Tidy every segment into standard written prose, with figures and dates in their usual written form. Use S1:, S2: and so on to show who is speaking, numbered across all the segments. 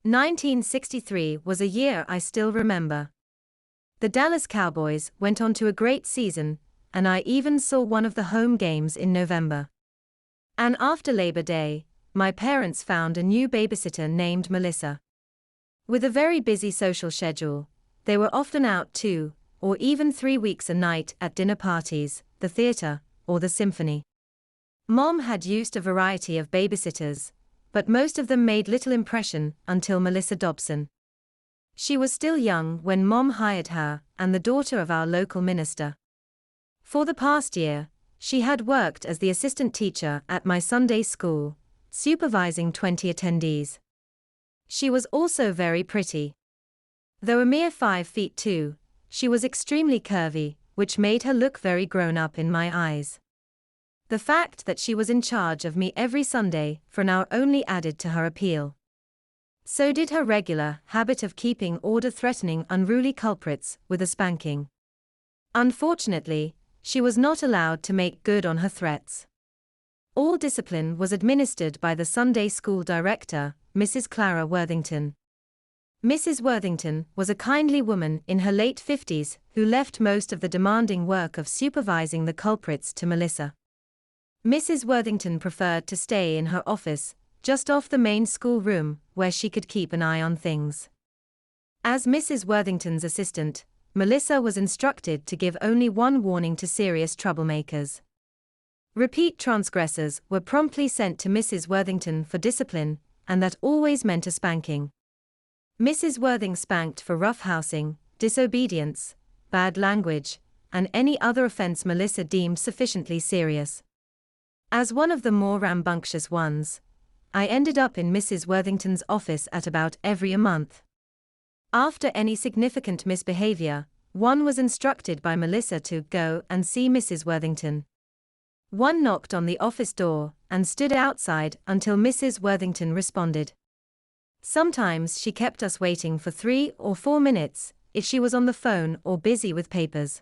S1: 1963 was a year I still remember. The Dallas Cowboys went on to a great season, and I even saw one of the home games in November. And after Labor Day, my parents found a new babysitter named Melissa. With a very busy social schedule, they were often out 2 or even 3 weeks a night at dinner parties, the theater, or the symphony. Mom had used a variety of babysitters, but most of them made little impression until Melissa Dobson. She was still young when Mom hired her, and the daughter of our local minister. For the past year, she had worked as the assistant teacher at my Sunday school, supervising 20 attendees. She was also very pretty. Though a mere 5'2", she was extremely curvy, which made her look very grown up in my eyes. The fact that she was in charge of me every Sunday for an hour only added to her appeal. So did her regular habit of keeping order, threatening unruly culprits with a spanking. Unfortunately, she was not allowed to make good on her threats. All discipline was administered by the Sunday school director, Mrs. Clara Worthington. Mrs. Worthington was a kindly woman in her late 50s who left most of the demanding work of supervising the culprits to Melissa. Mrs. Worthington preferred to stay in her office, just off the main school room, where she could keep an eye on things. As Mrs. Worthington's assistant, Melissa was instructed to give only one warning to serious troublemakers. Repeat transgressors were promptly sent to Mrs. Worthington for discipline, and that always meant a spanking. Mrs. Worthing spanked for roughhousing, disobedience, bad language, and any other offense Melissa deemed sufficiently serious. As one of the more rambunctious ones, I ended up in Mrs. Worthington's office at about every month. After any significant misbehavior, one was instructed by Melissa to go and see Mrs. Worthington. One knocked on the office door and stood outside until Mrs. Worthington responded. Sometimes she kept us waiting for 3 or 4 minutes, if she was on the phone or busy with papers.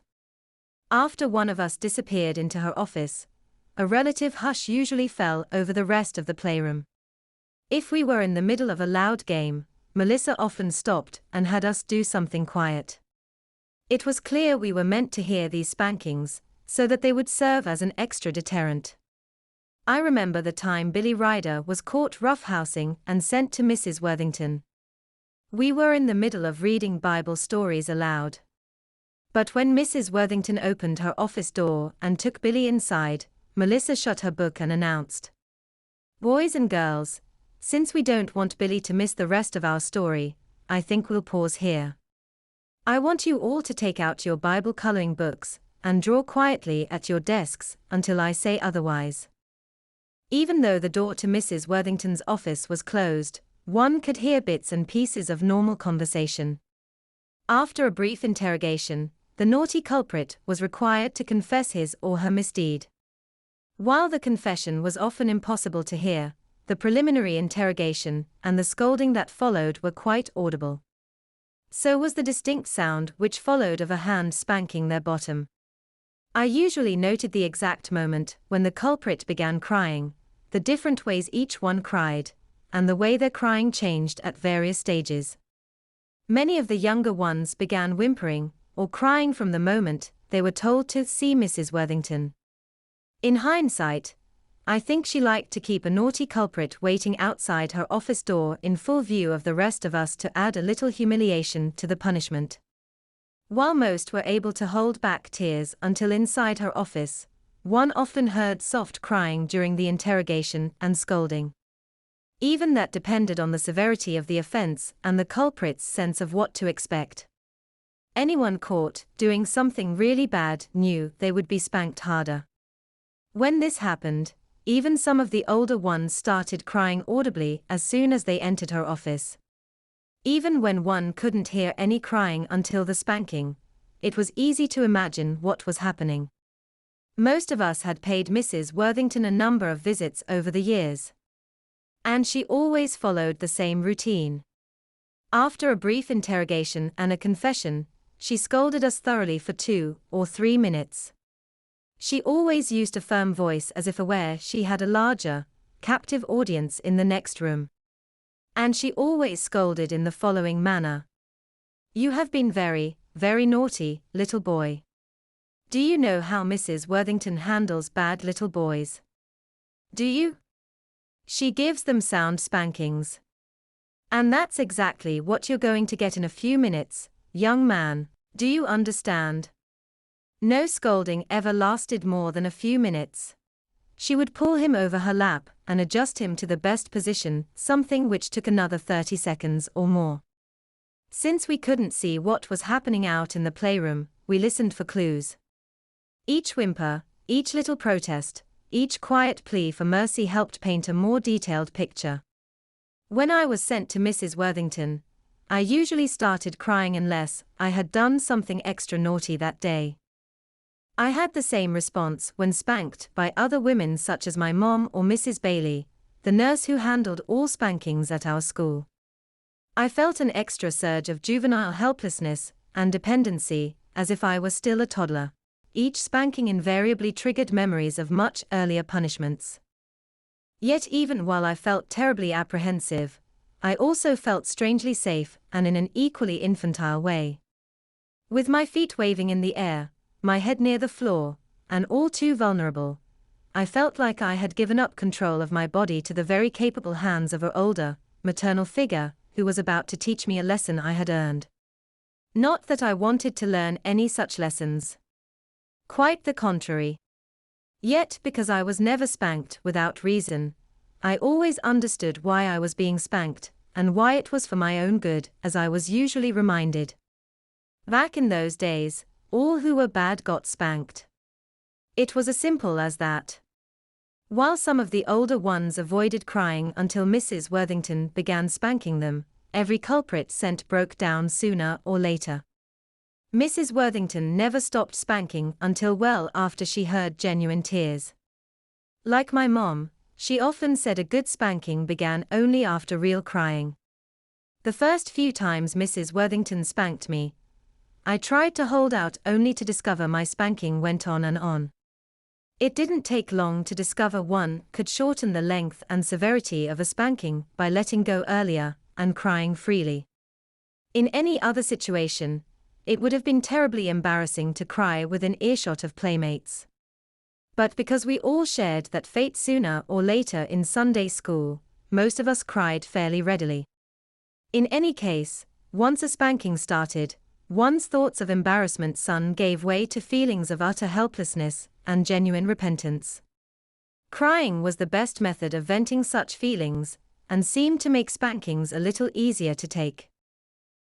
S1: After one of us disappeared into her office, a relative hush usually fell over the rest of the playroom. If we were in the middle of a loud game, Melissa often stopped and had us do something quiet. It was clear we were meant to hear these spankings, so that they would serve as an extra deterrent. I remember the time Billy Ryder was caught roughhousing and sent to Mrs. Worthington. We were in the middle of reading Bible stories aloud. But when Mrs. Worthington opened her office door and took Billy inside, Melissa shut her book and announced, "Boys and girls, since we don't want Billy to miss the rest of our story, I think we'll pause here. I want you all to take out your Bible coloring books and draw quietly at your desks until I say otherwise." Even though the door to Mrs. Worthington's office was closed, one could hear bits and pieces of normal conversation. After a brief interrogation, the naughty culprit was required to confess his or her misdeed. While the confession was often impossible to hear, the preliminary interrogation and the scolding that followed were quite audible. So was the distinct sound which followed of a hand spanking their bottom. I usually noted the exact moment when the culprit began crying, the different ways each one cried, and the way their crying changed at various stages. Many of the younger ones began whimpering or crying from the moment they were told to see Mrs. Worthington. In hindsight, I think she liked to keep a naughty culprit waiting outside her office door in full view of the rest of us to add a little humiliation to the punishment. While most were able to hold back tears until inside her office, one often heard soft crying during the interrogation and scolding. Even that depended on the severity of the offense and the culprit's sense of what to expect. Anyone caught doing something really bad knew they would be spanked harder. When this happened, even some of the older ones started crying audibly as soon as they entered her office. Even when one couldn't hear any crying until the spanking, it was easy to imagine what was happening. Most of us had paid Mrs. Worthington a number of visits over the years. And she always followed the same routine. After a brief interrogation and a confession, she scolded us thoroughly for 2 or 3 minutes. She always used a firm voice as if aware she had a larger, captive audience in the next room. And she always scolded in the following manner. "You have been very, very naughty, little boy. Do you know how Mrs. Worthington handles bad little boys? Do you? She gives them sound spankings. And that's exactly what you're going to get in a few minutes, young man, do you understand?" No scolding ever lasted more than a few minutes. She would pull him over her lap and adjust him to the best position, something which took another 30 seconds or more. Since we couldn't see what was happening out in the playroom, we listened for clues. Each whimper, each little protest, each quiet plea for mercy helped paint a more detailed picture. When I was sent to Mrs. Worthington, I usually started crying unless I had done something extra naughty that day. I had the same response when spanked by other women such as my mom or Mrs. Bailey, the nurse who handled all spankings at our school. I felt an extra surge of juvenile helplessness and dependency, as if I was still a toddler. Each spanking invariably triggered memories of much earlier punishments. Yet even while I felt terribly apprehensive, I also felt strangely safe and in an equally infantile way. With my feet waving in the air, my head near the floor, and all too vulnerable, I felt like I had given up control of my body to the very capable hands of an older, maternal figure who was about to teach me a lesson I had earned. Not that I wanted to learn any such lessons. Quite the contrary. Yet, because I was never spanked without reason, I always understood why I was being spanked, and why it was for my own good, as I was usually reminded. Back in those days, all who were bad got spanked. It was as simple as that. While some of the older ones avoided crying until Mrs. Worthington began spanking them, every culprit scent broke down sooner or later. Mrs. Worthington never stopped spanking until well after she heard genuine tears. Like my mom, she often said a good spanking began only after real crying. The first few times Mrs. Worthington spanked me, I tried to hold out only to discover my spanking went on and on. It didn't take long to discover one could shorten the length and severity of a spanking by letting go earlier and crying freely. In any other situation, it would have been terribly embarrassing to cry within earshot of playmates. But because we all shared that fate sooner or later in Sunday school, most of us cried fairly readily. In any case, once a spanking started, one's thoughts of embarrassment soon gave way to feelings of utter helplessness and genuine repentance. Crying was the best method of venting such feelings, and seemed to make spankings a little easier to take.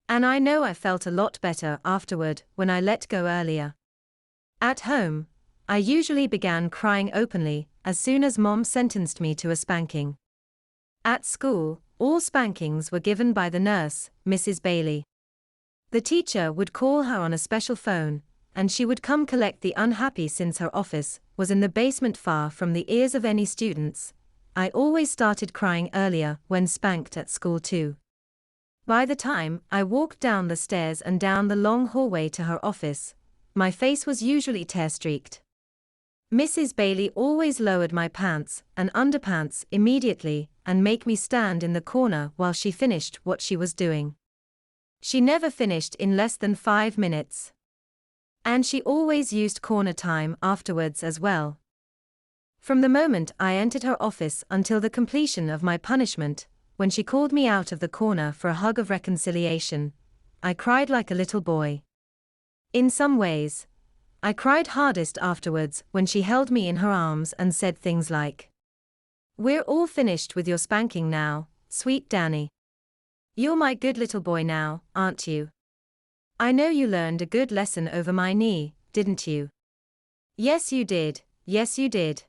S1: And I know I felt a lot better afterward when I let go earlier. At home, I usually began crying openly as soon as Mom sentenced me to a spanking. At school, all spankings were given by the nurse, Mrs. Bailey. The teacher would call her on a special phone, and she would come collect the unhappy since her office was in the basement far from the ears of any students. I always started crying earlier when spanked at school too. By the time I walked down the stairs and down the long hallway to her office, my face was usually tear-streaked. Mrs. Bailey always lowered my pants and underpants immediately and make me stand in the corner while she finished what she was doing. She never finished in less than 5 minutes. And she always used corner time afterwards as well. From the moment I entered her office until the completion of my punishment, when she called me out of the corner for a hug of reconciliation, I cried like a little boy. In some ways, I cried hardest afterwards when she held me in her arms and said things like, "We're all finished with your spanking now, sweet Danny. You're my good little boy now, aren't you? I know you learned a good lesson over my knee, didn't you? Yes you did, yes you did.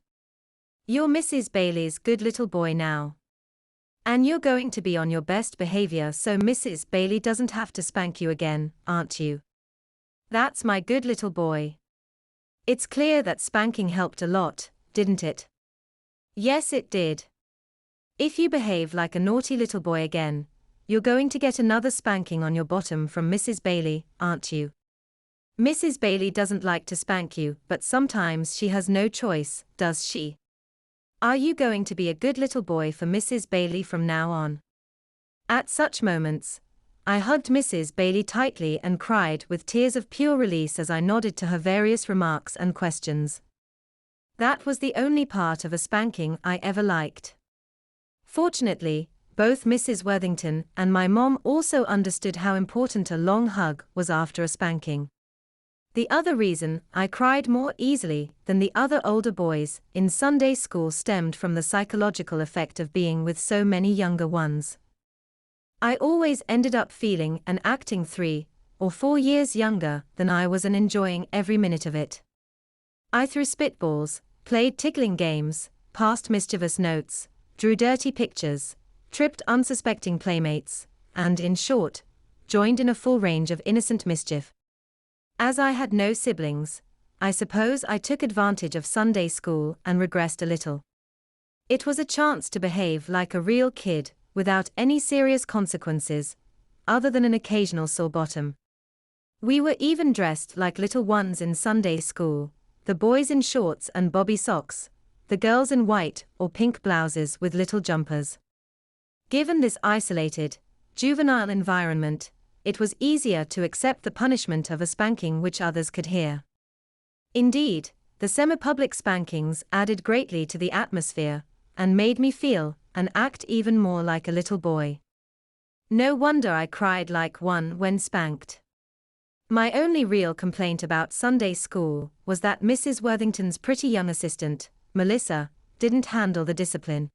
S1: You're Mrs. Bailey's good little boy now. And you're going to be on your best behavior so Mrs. Bailey doesn't have to spank you again, aren't you? That's my good little boy." It's clear that spanking helped a lot, didn't it? Yes, it did. If you behave like a naughty little boy again, you're going to get another spanking on your bottom from Mrs. Bailey, aren't you? Mrs. Bailey doesn't like to spank you, but sometimes she has no choice, does she? Are you going to be a good little boy for Mrs. Bailey from now on? At such moments, I hugged Mrs. Bailey tightly and cried with tears of pure release as I nodded to her various remarks and questions. That was the only part of a spanking I ever liked. Fortunately, both Mrs. Worthington and my mom also understood how important a long hug was after a spanking. The other reason I cried more easily than the other older boys in Sunday school stemmed from the psychological effect of being with so many younger ones. I always ended up feeling and acting 3 or 4 years younger than I was and enjoying every minute of it. I threw spitballs, played tickling games, passed mischievous notes, drew dirty pictures, tripped unsuspecting playmates, and, in short, joined in a full range of innocent mischief. As I had no siblings, I suppose I took advantage of Sunday school and regressed a little. It was a chance to behave like a real kid, without any serious consequences, other than an occasional sore bottom. We were even dressed like little ones in Sunday school, the boys in shorts and bobby socks, the girls in white or pink blouses with little jumpers. Given this isolated, juvenile environment, it was easier to accept the punishment of a spanking which others could hear. Indeed, the semi-public spankings added greatly to the atmosphere, and made me feel and act even more like a little boy. No wonder I cried like one when spanked. My only real complaint about Sunday school was that Mrs. Worthington's pretty young assistant, Melissa, didn't handle the discipline.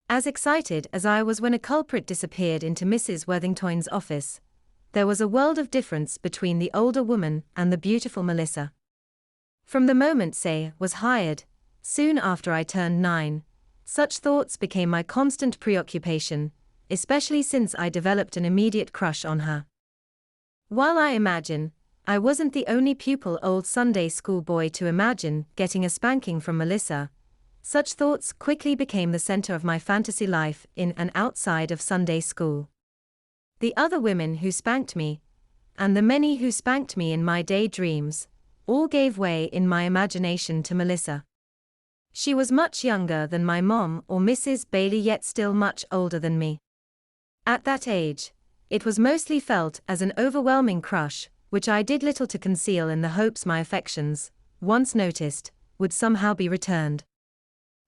S1: As excited as I was when a culprit disappeared into Mrs. Worthington's office, there was a world of difference between the older woman and the beautiful Melissa. From the moment Say was hired, soon after I turned 9, such thoughts became my constant preoccupation, especially since I developed an immediate crush on her. While I imagine I wasn't the only pupil old Sunday school boy to imagine getting a spanking from Melissa, such thoughts quickly became the center of my fantasy life in and outside of Sunday school. The other women who spanked me, and the many who spanked me in my daydreams, all gave way in my imagination to Melissa. She was much younger than my mom or Mrs. Bailey, yet still much older than me. At that age, it was mostly felt as an overwhelming crush, which I did little to conceal in the hopes my affections, once noticed, would somehow be returned.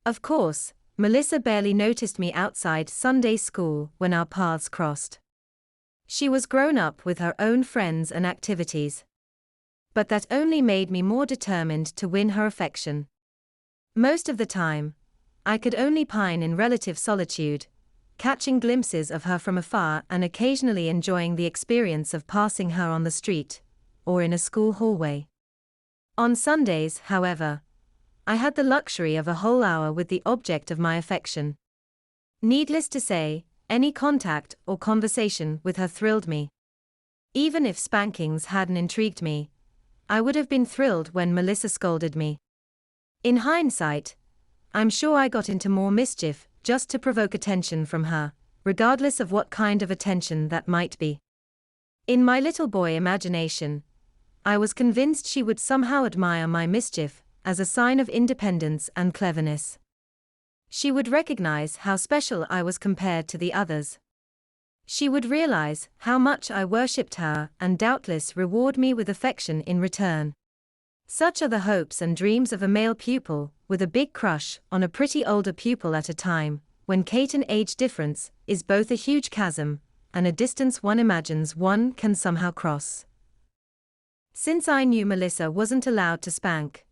S1: Of course, Melissa barely noticed me outside Sunday school when our paths crossed. She was grown up with her own friends and activities. But that only made me more determined to win her affection. Most of the time, I could only pine in relative solitude, catching glimpses of her from afar and occasionally enjoying the experience of passing her on the street, or in a school hallway. On Sundays, however, I had the luxury of a whole hour with the object of my affection. Needless to say, any contact or conversation with her thrilled me. Even if spankings hadn't intrigued me, I would have been thrilled when Melissa scolded me. In hindsight, I'm sure I got into more mischief just to provoke attention from her, regardless of what kind of attention that might be. In my little boy imagination, I was convinced she would somehow admire my mischief as a sign of independence and cleverness. She would recognize how special I was compared to the others. She would realize how much I worshipped her and doubtless reward me with affection in return. Such are the hopes and dreams of a male pupil with a big crush on a pretty older pupil at a time when Kate and age difference is both a huge chasm and a distance one imagines one can somehow cross. Since I knew Melissa wasn't allowed to spank,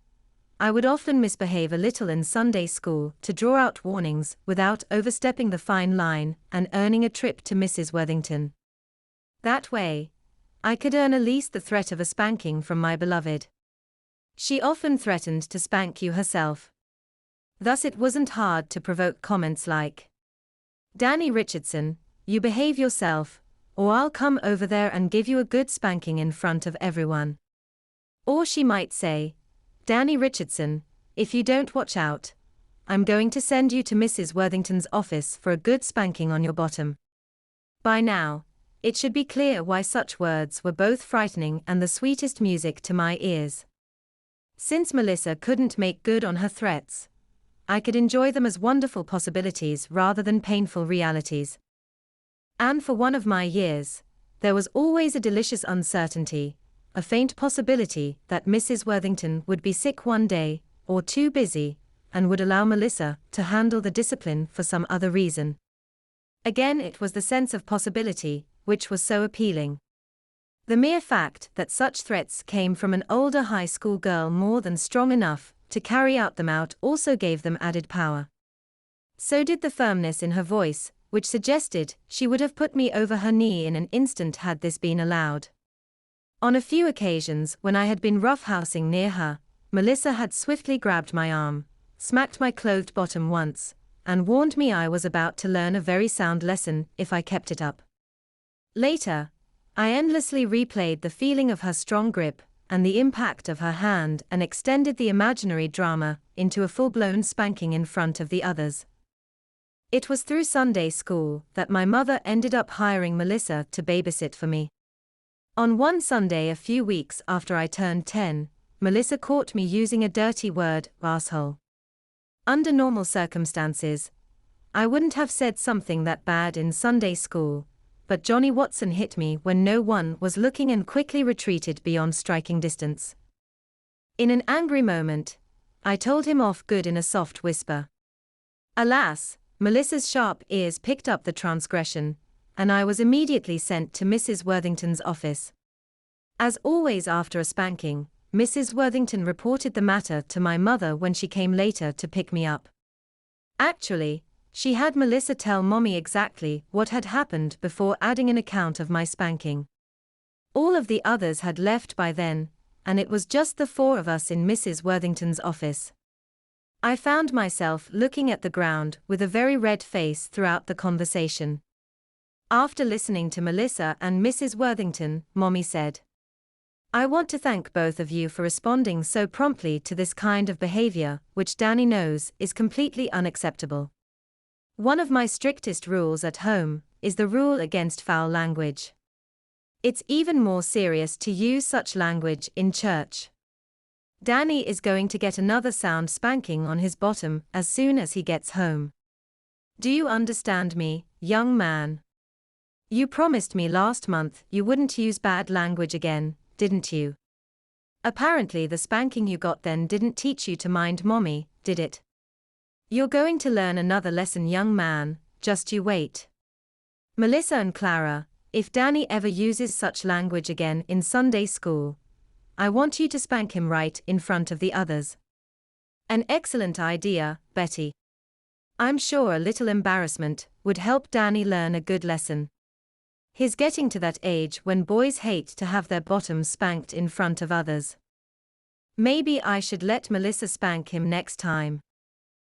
S1: I would often misbehave a little in Sunday school to draw out warnings without overstepping the fine line and earning a trip to Mrs. Worthington. That way, I could earn at least the threat of a spanking from my beloved. She often threatened to spank you herself. Thus it wasn't hard to provoke comments like, "Danny Richardson, you behave yourself, or I'll come over there and give you a good spanking in front of everyone." Or she might say, "Danny Richardson, if you don't watch out, I'm going to send you to Mrs. Worthington's office for a good spanking on your bottom." By now, it should be clear why such words were both frightening and the sweetest music to my ears. Since Melissa couldn't make good on her threats, I could enjoy them as wonderful possibilities rather than painful realities. And for one of my years, there was always a delicious uncertainty, a faint possibility that Mrs. Worthington would be sick one day, or too busy, and would allow Melissa to handle the discipline for some other reason. Again, it was the sense of possibility which was so appealing. The mere fact that such threats came from an older high school girl more than strong enough to carry them out also gave them added power. So did the firmness in her voice, which suggested she would have put me over her knee in an instant had this been allowed. On a few occasions when I had been roughhousing near her, Melissa had swiftly grabbed my arm, smacked my clothed bottom once, and warned me I was about to learn a very sound lesson if I kept it up. Later, I endlessly replayed the feeling of her strong grip and the impact of her hand and extended the imaginary drama into a full-blown spanking in front of the others. It was through Sunday school that my mother ended up hiring Melissa to babysit for me. On one Sunday a few weeks after I turned 10, Melissa caught me using a dirty word, asshole. Under normal circumstances, I wouldn't have said something that bad in Sunday school, but Johnny Watson hit me when no one was looking and quickly retreated beyond striking distance. In an angry moment, I told him off good in a soft whisper. Alas, Melissa's sharp ears picked up the transgression, and I was immediately sent to Mrs. Worthington's office. As always after a spanking, Mrs. Worthington reported the matter to my mother when she came later to pick me up. Actually, she had Melissa tell Mommy exactly what had happened before adding an account of my spanking. All of the others had left by then, and it was just the four of us in Mrs. Worthington's office. I found myself looking at the ground with a very red face throughout the conversation. After listening to Melissa and Mrs. Worthington, Mommy said, "I want to thank both of you for responding so promptly to this kind of behavior, which Danny knows is completely unacceptable. One of my strictest rules at home is the rule against foul language. It's even more serious to use such language in church. Danny is going to get another sound spanking on his bottom as soon as he gets home. Do you understand me, young man? You promised me last month you wouldn't use bad language again, didn't you? Apparently the spanking you got then didn't teach you to mind Mommy, did it? You're going to learn another lesson, young man, just you wait. Melissa and Clara, if Danny ever uses such language again in Sunday school, I want you to spank him right in front of the others." An excellent idea, Betty. I'm sure a little embarrassment would help Danny learn a good lesson. He's getting to that age when boys hate to have their bottoms spanked in front of others. Maybe I should let Melissa spank him next time.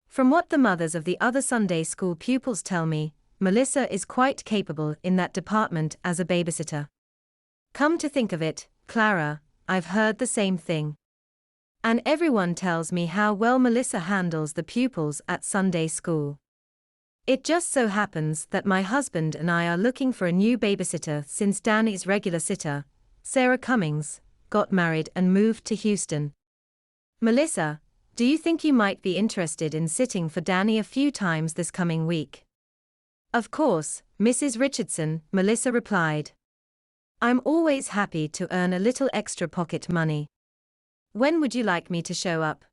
S1: From what the mothers of the other Sunday school pupils tell me, Melissa is quite capable in that department as a babysitter. Come to think of it, Clara, I've heard the same thing. And everyone tells me how well Melissa handles the pupils at Sunday school. It just so happens that my husband and I are looking for a new babysitter since Danny's regular sitter, Sarah Cummings, got married and moved to Houston. Melissa, do you think you might be interested in sitting for Danny a few times this coming week? Of course, Mrs. Richardson, Melissa replied. I'm always happy to earn a little extra pocket money. When would you like me to show up?